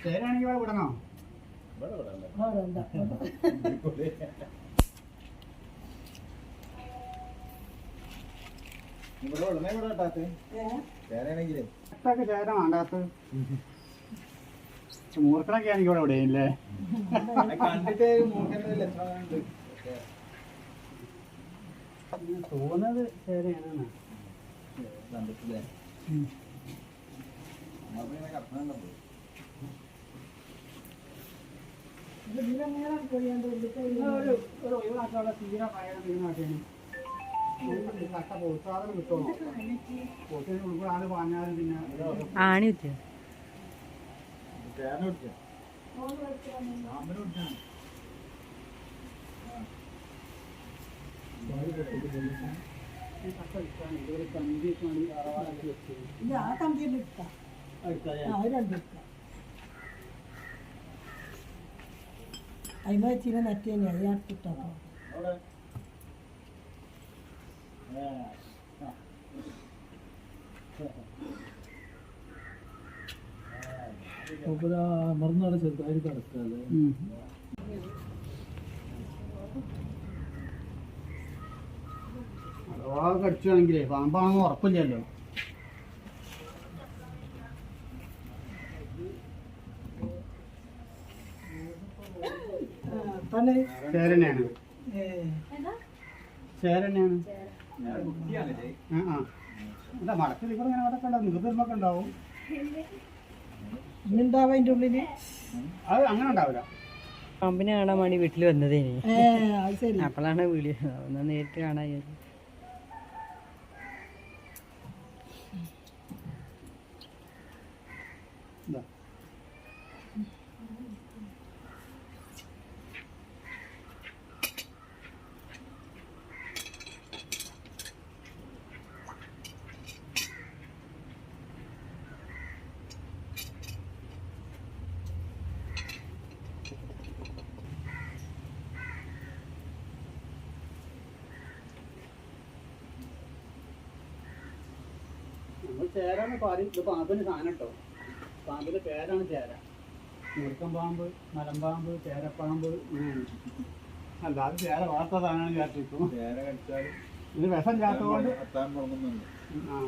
ചേരാണെങ്കിൽ ഇവിടെ വിടണോ? ചേരാ വേണ്ടാത്ത മൂർക്കണൊക്കെ ആണെങ്കിൽ ഇവിടെ എവിടെയല്ലേ തോന്നുന്നത് ചേരയാണ്. തീരെ പഴയ തീരുമാനിക്കാനും കട്ട പ്രോത്സാഹനം കിട്ടുമോ? പോത്തിന് ഉൾപ്പെടെ ആള് പറഞ്ഞാലും പിന്നെ ആണി അതിന് വെച്ചിട്ട് നെറ്റ് തന്നെ അത് അടുത്തിട്ടോ. മറന്നാടെ ചെറുതായിട്ട് കിടക്കാല്ലേ. അഥവാ കടിച്ചാണെങ്കിലേ പാമ്പാണെന്ന് ഉറപ്പില്ലല്ലോ. ചേരനെയാണ് ചേരനെയാണ്. അല്ല മടക്ക് ഇവിടെ ഇങ്ങനെ അവിടെ ഉണ്ടാവും, നിർദ്ദർമ്മൊക്കെ ഉണ്ടാവും. ഉണ്ടാവും അതിൻ്റെ ഉള്ളില്. അത് അങ്ങനെ ഉണ്ടാവില്ല. പാമ്പിനെ കാണാൻ വേണ്ടി വീട്ടിൽ വന്നതേനി. ശരി, അപ്പോഴാണ് വീഡിയോ ഒന്ന് നേരിട്ട് കാണാൻ. നമ്മൾ ചേരാന്ന് പറയും. ഇത് പാമ്പിന് സാധനം കേട്ടോ. പാമ്പിന്റെ പേരാണ് ചേര. മുറുക്കം പാമ്പ്, മലമ്പാമ്പ്, ചേരപ്പാമ്പ് ഇങ്ങനെയാണ്. അല്ലാതെ ചേര വളർത്ത സാധനമാണ് ചേർത്തിക്കും. ഇത് വിഷം ചേർത്തുകൊണ്ട് ആ